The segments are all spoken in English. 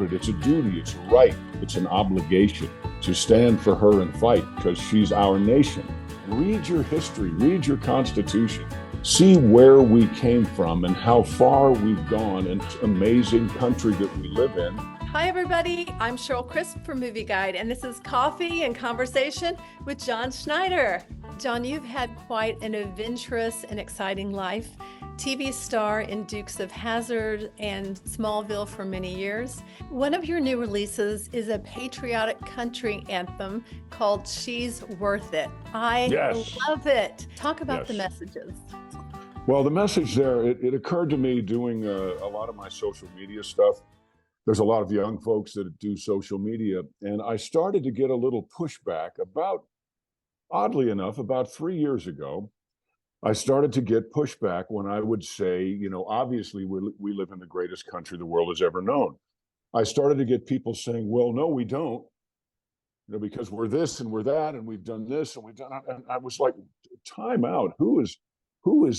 It's a duty, it's a right, it's an obligation to stand for her and fight because she's our nation. Read your history, read your Constitution, see where we came from and how far we've gone in this amazing country that we live in. Hi, everybody. I'm Cheryl Crisp from Movieguide, and this is Coffee and Conversation with John Schneider. John, you've had quite an adventurous and exciting life. TV star in Dukes of Hazzard and Smallville for many years. One of your new releases is a patriotic country anthem called She's Worth It. I love it. Talk about the messages. Well, the message there, it occurred to me doing a lot of my social media stuff. There's a lot of young folks that do social media, and I started to get a little pushback oddly enough, about 3 years ago. I started to get pushback when I would say, obviously we live in the greatest country the world has ever known. I started to get people saying, well, no, we don't, because we're this and we're that, and we've done this and we've done that. And I was like, time out. Who is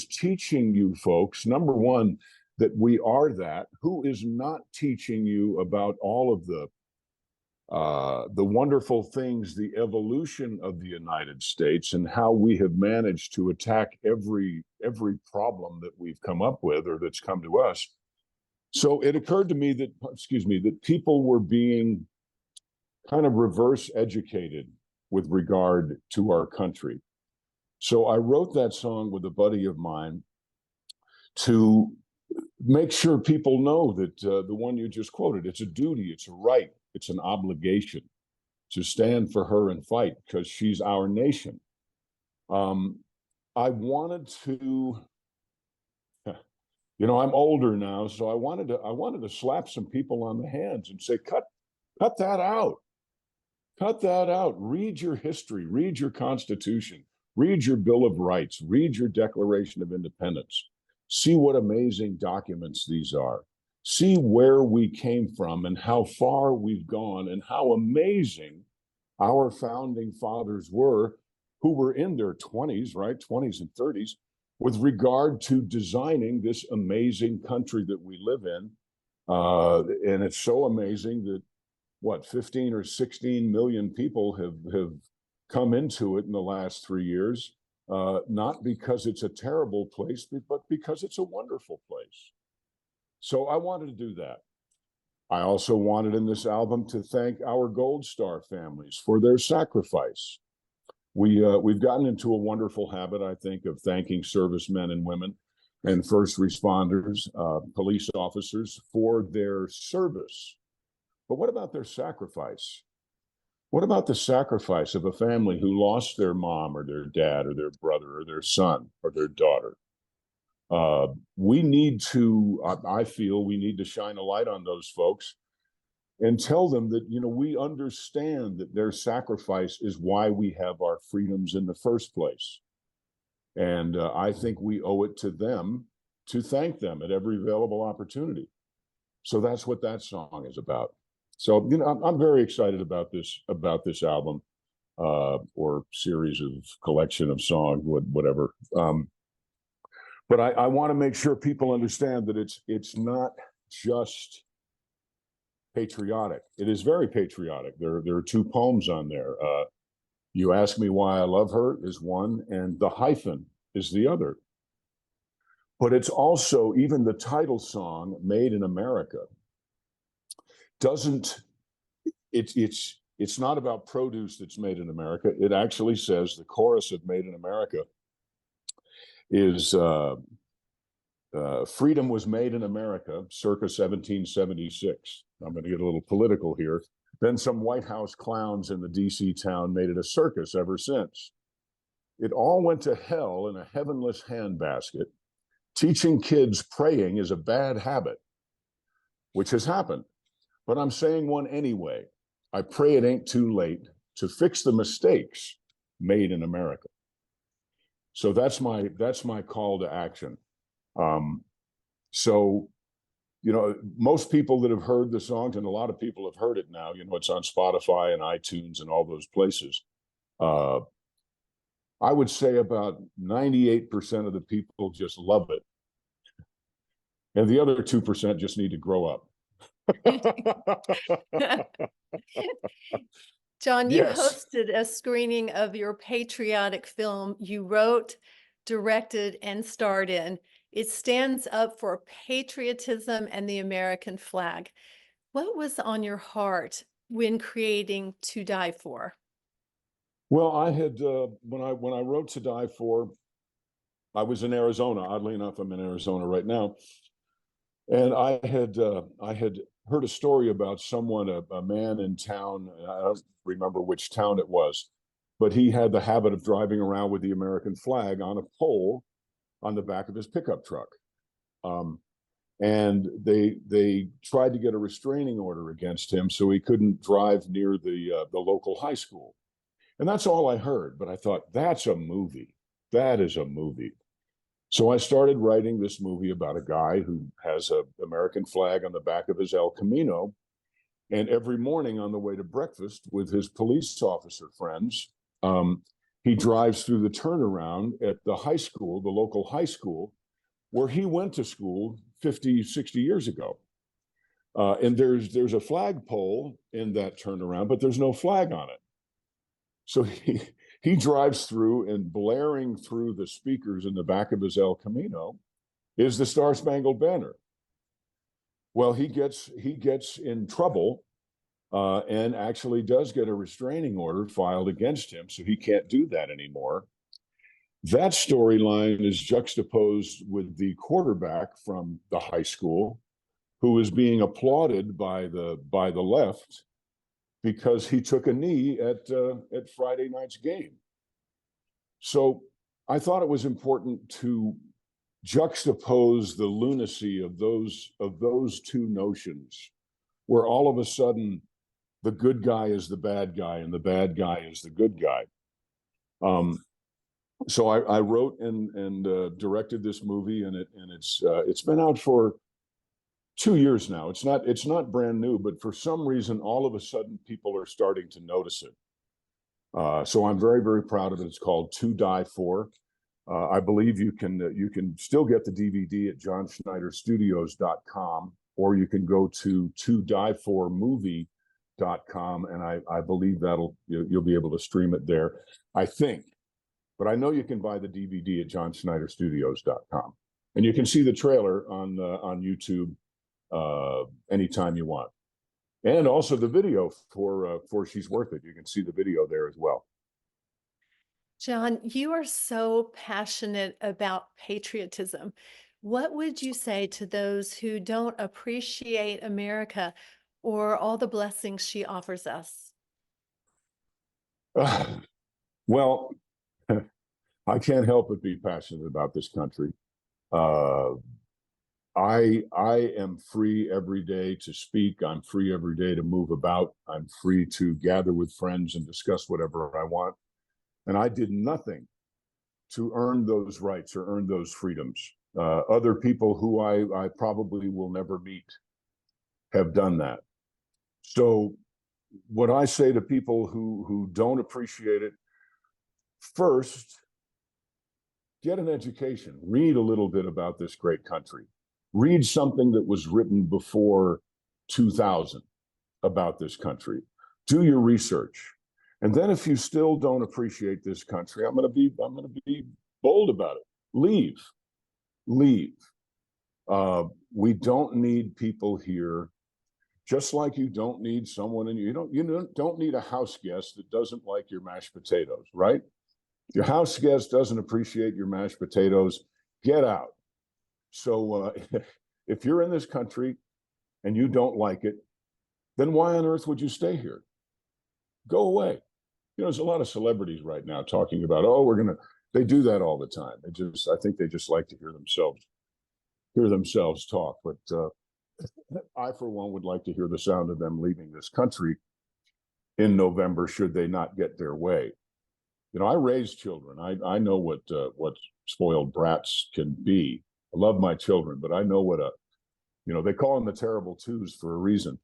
teaching you folks, number one, that we are that? Who is not teaching you about all of the wonderful things, the evolution of the United States, and how we have managed to attack every problem that we've come up with or that's come to us? So it occurred to me that people were being kind of reverse educated with regard to our country. So I wrote that song with a buddy of mine to make sure people know that the one you just quoted, it's a duty, it's a right, it's an obligation to stand for her and fight because she's our nation. I wanted to, I'm older now, so I wanted to slap some people on the hands and say, cut that out. Cut that out. Read your history, read your Constitution, read your Bill of Rights, read your Declaration of Independence. See what amazing documents these are. See where we came from and how far we've gone and how amazing our founding fathers were, who were in their 20s, right? 20s and 30s, with regard to designing this amazing country that we live in. And it's so amazing that 15 or 16 million people have come into it in the last 3 years, not because it's a terrible place, but because it's a wonderful place. So I wanted to do that. I also wanted in this album to thank our Gold Star families for their sacrifice. We've gotten into a wonderful habit, I think, of thanking servicemen and women and first responders, police officers for their service. But what about their sacrifice? What about the sacrifice of a family who lost their mom or their dad or their brother or their son or their daughter? I feel we need to shine a light on those folks and tell them that, we understand that their sacrifice is why we have our freedoms in the first place. And I think we owe it to them to thank them at every available opportunity. So that's what that song is about. So, I'm very excited about this album or series of collection of songs, whatever. But I want to make sure people understand that it's not just patriotic. It is very patriotic. There are two poems on there. You Ask Me Why I Love Her is one, and The Hyphen is the other. But it's also, even the title song, Made in America, it's not about produce that's made in America. It actually says the chorus of Made in America is freedom was made in America circa 1776. I'm going to get a little political here. Then some White House clowns in the DC town made it a circus ever since. It all went to hell in a heavenless handbasket. Teaching kids praying is a bad habit, which has happened. But I'm saying one anyway. I pray it ain't too late to fix the mistakes made in America. So that's my call to action. Most people that have heard the songs, and a lot of people have heard it now, it's on Spotify and iTunes and all those places. I would say about 98% of the people just love it. And the other 2% just need to grow up. John, you Yes. hosted a screening of your patriotic film you wrote, directed, and starred in. It stands up for patriotism and the American flag. What was on your heart when creating To Die For? Well, I had when I wrote To Die For, I was in Arizona. Oddly enough, I'm in Arizona right now, and I had heard a story about someone, a man in town. I don't remember which town it was, but he had the habit of driving around with the American flag on a pole on the back of his pickup truck. Um, and they tried to get a restraining order against him so he couldn't drive near the local high school. And that's all I heard. But I thought, that's a movie. That is a movie. So I started writing this movie about a guy who has an American flag on the back of his El Camino. And every morning on the way to breakfast with his police officer friends, he drives through the turnaround at the high school, the local high school, where he went to school 50, 60 years ago. And there's a flagpole in that turnaround, but there's no flag on it. So he drives through, and blaring through the speakers in the back of his El Camino is the Star Spangled Banner. Well, he gets in trouble, and actually does get a restraining order filed against him, so he can't do that anymore. That storyline is juxtaposed with the quarterback from the high school, who is being applauded by the left because he took a knee at Friday night's game. So I thought it was important to juxtapose the lunacy of those two notions, where all of a sudden the good guy is the bad guy and the bad guy is the good guy. So I wrote and directed this movie, and it's been out for 2 years now. It's not brand new, but for some reason, all of a sudden, people are starting to notice it. So I'm very, very proud of it. It's called To Die For. I believe you can still get the DVD at johnschneiderstudios.com, or you can go to todieformovie.com, and I believe you'll be able to stream it there, I think. But I know you can buy the DVD at johnschneiderstudios.com, and you can see the trailer on YouTube anytime you want, and also the video for She's Worth It. You can see the video there as well. John, you are so passionate about patriotism. What would you say to those who don't appreciate America or all the blessings she offers us? Well, I can't help but be passionate about this country. I am free every day to speak. I'm free every day to move about. I'm free to gather with friends and discuss whatever I want. And I did nothing to earn those rights or earn those freedoms. Other people who I probably will never meet have done that. So what I say to people who don't appreciate it, first, get an education. Read a little bit about this great country. Read something that was written before 2000 about this country. Do your research. And then if you still don't appreciate this country, I'm going to be bold about it. Leave. We don't need people here, just like you don't need someone, and you don't need a house guest that doesn't like your mashed potatoes, right? If your house guest doesn't appreciate your mashed potatoes, get out. So if you're in this country and you don't like it, then why on earth would you stay here? Go away. There's a lot of celebrities right now talking about, they do that all the time. I think they just like to hear themselves talk. But I, for one, would like to hear the sound of them leaving this country in November, should they not get their way. I raised children. I know what spoiled brats can be. I love my children, but I know what they call them the terrible twos for a reason.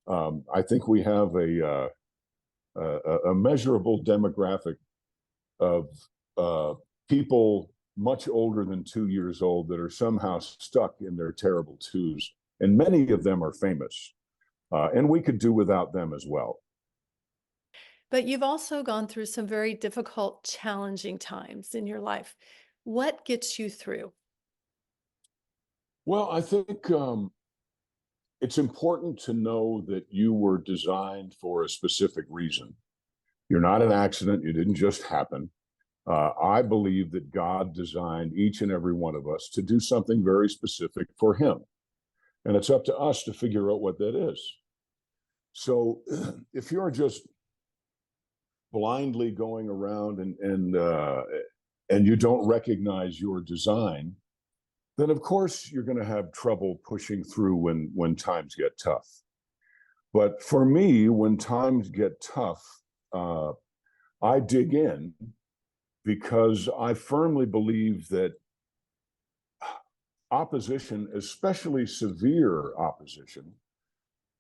I think we have a measurable demographic of people much older than 2 years old that are somehow stuck in their terrible twos, and many of them are famous. And we could do without them as well. But you've also gone through some very difficult, challenging times in your life. What gets you through? Well, I think it's important to know that you were designed for a specific reason. You're not an accident. You didn't just happen. I believe that God designed each and every one of us to do something very specific for Him. And it's up to us to figure out what that is. So if you're just blindly going around and you don't recognize your design, then of course you're going to have trouble pushing through when times get tough. But for me, when times get tough, I dig in because I firmly believe that opposition, especially severe opposition,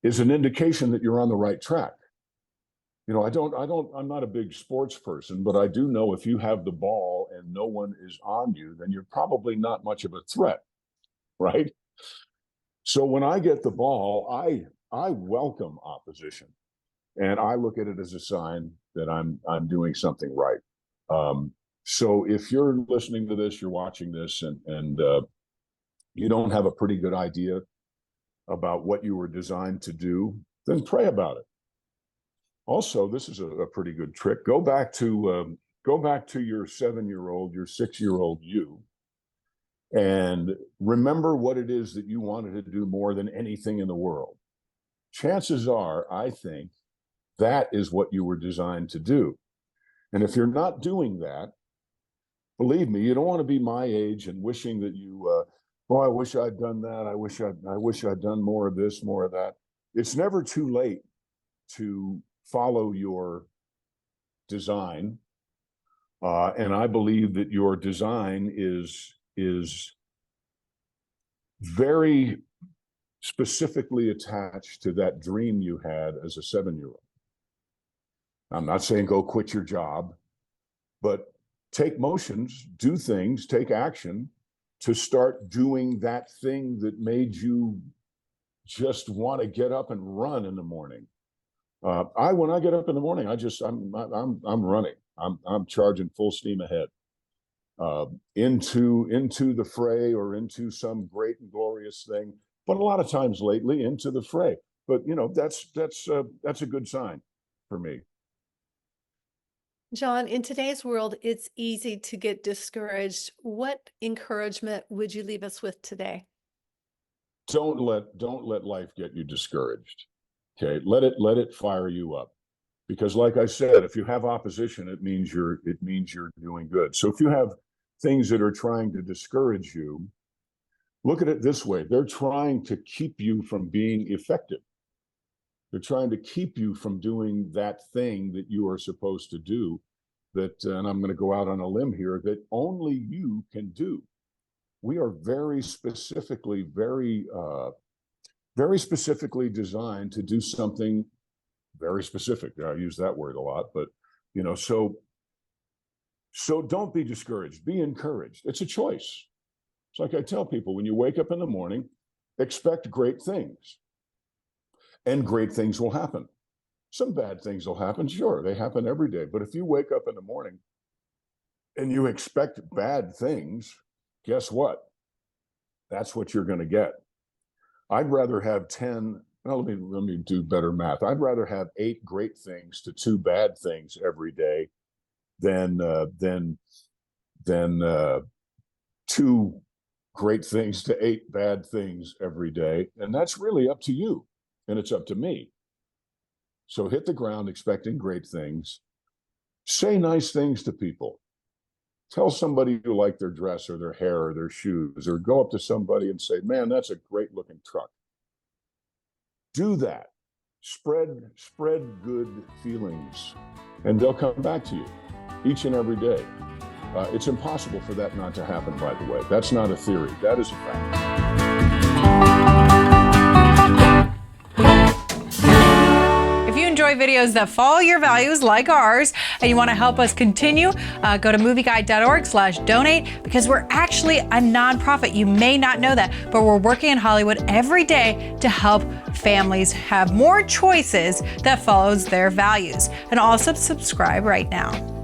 is an indication that you're on the right track. You know, I'm not a big sports person, but I do know if you have the ball and no one is on you, then you're probably not much of a threat, right? So when I get the ball, I welcome opposition, and I look at it as a sign that I'm doing something right. So if you're listening to this, you're watching this, and you don't have a pretty good idea about what you were designed to do, then pray about it. Also, this is a pretty good trick. Go back to your 7-year-old, your 6-year-old you, and remember what it is that you wanted to do more than anything in the world. Chances are, I think, that is what you were designed to do. And if you're not doing that, believe me, you don't want to be my age and wishing that you, oh, I wish I'd done that. I wish I'd done more of this, more of that. It's never too late to follow your design. And I believe that your design is very specifically attached to that dream you had as a 7-year-old. I'm not saying go quit your job, but take motions, do things, take action to start doing that thing that made you just want to get up and run in the morning. When I get up in the morning, I'm running. I'm charging full steam ahead into the fray or into some great and glorious thing. But a lot of times lately, into the fray. But you know, that's a good sign for me. John, in today's world, it's easy to get discouraged. What encouragement would you leave us with today? Don't let life get you discouraged. Okay, let it fire you up, because like I said, if you have opposition, it means you're doing good. So if you have things that are trying to discourage you, look at it this way: they're trying to keep you from being effective. They're trying to keep you from doing that thing that you are supposed to do, that, and I'm going to go out on a limb here, that only you can do. We are very specifically designed to do something very specific. I use that word a lot, but you know, so don't be discouraged, be encouraged. It's a choice. It's like I tell people, when you wake up in the morning, expect great things, and great things will happen. Some bad things will happen, sure, they happen every day. But if you wake up in the morning and you expect bad things, guess what? That's what you're going to get. I'd rather have 10, well, let me do better math. I'd rather have 8 great things to 2 bad things every day than 2 great things to 8 bad things every day. And that's really up to you, and it's up to me. So hit the ground expecting great things. Say nice things to people. Tell somebody you like their dress or their hair or their shoes, or go up to somebody and say, man, that's a great looking truck. Do that. Spread good feelings, and they'll come back to you each and every day. It's impossible for that not to happen, by the way. That's not a theory. That is a fact. If you enjoy videos that follow your values like ours, and you want to help us continue, go to movieguide.org/donate, because we're actually a nonprofit. You may not know that, but we're working in Hollywood every day to help families have more choices that follows their values. And also subscribe right now.